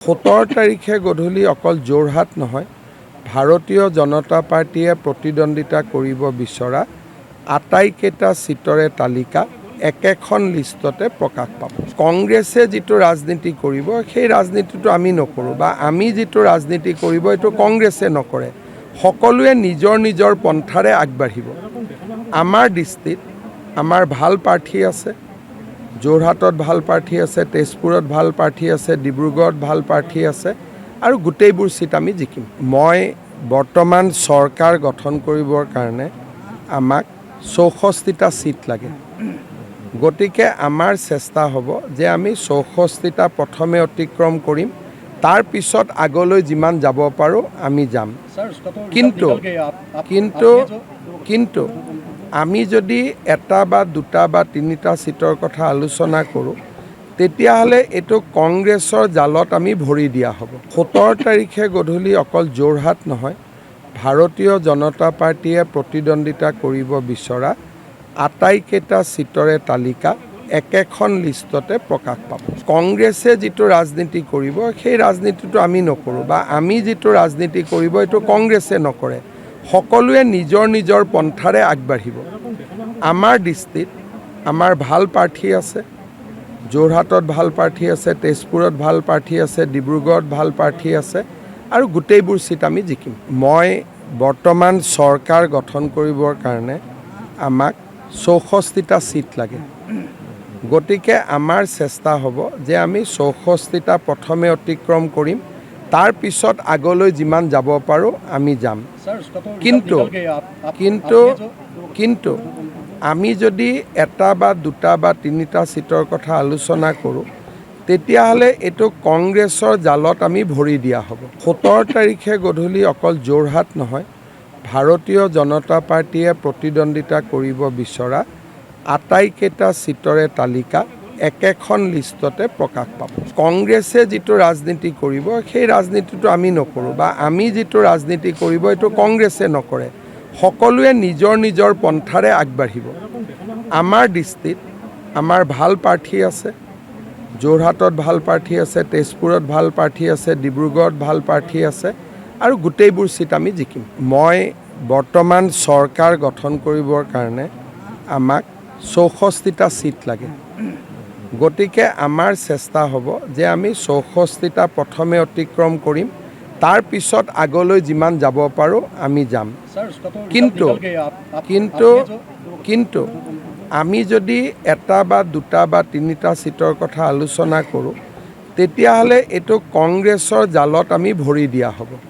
17 তাৰিখে গধূলি অকল যোৰহাট নহয়, ভাৰতীয় জনতা পাৰ্টিয়ে প্ৰতিদ্বন্দ্বিতা কৰিব বিচৰা আটাইকেইটা সিটৰে তালিকা একেখন লিষ্টতে প্ৰকাশ পাব। কংগ্ৰেছে যিটো ৰাজনীতি কৰিব সেই ৰাজনীতিটো আমি নকৰোঁ বা আমি যিটো ৰাজনীতি কৰিব এইটো কংগ্ৰেছে নকৰে। সকলোৱে নিজৰ নিজৰ পন্থাৰে আগবাঢ়িব। আমাৰ দৃষ্টিত আমাৰ ভাল প্ৰাৰ্থী আছে, যোৰহাটত ভাল প্ৰাৰ্থী আছে, তেজপুৰত ভাল প্ৰাৰ্থী আছে, ডিব্ৰুগড়ত ভাল প্ৰাৰ্থী আছে আৰু গোটেইবোৰ সিট আমি জিকিম। মই বৰ্তমান চৰকাৰ গঠন কৰিবৰ কাৰণে আমাক 64টা সিট লাগে। গতিকে আমাৰ চেষ্টা হ'ব যে আমি 64টা প্ৰথমে অতিক্ৰম কৰিম, তাৰ পিছত আগলৈ যিমান যাব পাৰোঁ আমি যাম। কিন্তু আমি যদি এটা বা দুটা বা তিনিটা সিটৰ কথা আলোচনা কৰোঁ তেতিয়াহ'লে এইটো কংগ্ৰেছৰ জালত আমি ভৰি দিয়া হ'ব। 17 তাৰিখে গধূলি অকল যোৰহাট নহয়, ভাৰতীয় জনতা পাৰ্টিয়ে প্ৰতিদ্বন্দ্বিতা কৰিব বিচৰা আটাইকেইটা সিটৰে তালিকা একেখন লিষ্টতে প্ৰকাশ পাব। কংগ্ৰেছে যিটো ৰাজনীতি কৰিব সেই ৰাজনীতিটো আমি নকৰোঁ বা আমি যিটো ৰাজনীতি কৰিব এইটো কংগ্ৰেছে নকৰে। সকলোৱে নিজৰ নিজৰ পন্থাৰে আগবাঢ়িব। আমাৰ দৃষ্টিত আমাৰ ভাল প্ৰাৰ্থী আছে, যোৰহাটত ভাল প্ৰাৰ্থী আছে, তেজপুৰত ভাল প্ৰাৰ্থী আছে, ডিব্ৰুগড়ত ভাল প্ৰাৰ্থী আছে আৰু গোটেইবোৰ সিট আমি জিকিম। মই বৰ্তমান চৰকাৰ গঠন কৰিবৰ কাৰণে আমাক 64টা সিট লাগে। গতিকে আমাৰ চেষ্টা হ'ব যে আমি 64টা প্ৰথমে অতিক্ৰম কৰিম, তাৰ পিছত আগলৈ যিমান যাব পাৰোঁ আমি যাম। কিন্তু আমি যদি এটা বা দুটা বা তিনিটা সিটৰ কথা আলোচনা কৰোঁ তেতিয়াহ'লে এইটো কংগ্ৰেছৰ জালত আমি ভৰি দিয়া হ'ব। 17 তাৰিখে গধূলি অকল যোৰহাট নহয়, ভাৰতীয় জনতা পাৰ্টিয়ে প্ৰতিদ্বন্দ্বিতা কৰিব বিচৰা আটাইকেইটা সিটৰে তালিকা একেখন লিষ্টতে প্ৰকাশ পাব। কংগ্ৰেছে যিটো ৰাজনীতি কৰিব সেই ৰাজনীতিটো আমি নকৰোঁ বা আমি যিটো ৰাজনীতি কৰিব এইটো কংগ্ৰেছে নকৰে। সকলোৱে নিজৰ নিজৰ পন্থাৰে আগবাঢ়িব। আমাৰ দৃষ্টিত আমাৰ ভাল প্ৰাৰ্থী আছে, যোৰহাটত ভাল প্ৰাৰ্থী আছে, তেজপুৰত ভাল প্ৰাৰ্থী আছে, ডিব্ৰুগড়ত ভাল প্ৰাৰ্থী আছে আৰু গোটেইবোৰ সিট আমি জিকিম। মই বৰ্তমান চৰকাৰ গঠন কৰিবৰ কাৰণে আমাক 64টা সিট লাগে। গতিকে আমাৰ চেষ্টা হ'ব যে আমি 64টা প্ৰথমে অতিক্ৰম কৰিম, তাৰ পিছত আগলৈ যিমান যাব পাৰোঁ আমি যাম। কিন্তু আমি যদি এটা বা দুটা বা তিনিটা সিটৰ কথা আলোচনা কৰোঁ তেতিয়াহ'লে এইটো কংগ্ৰেছৰ জালত আমি ভৰি দিয়া হ'ব।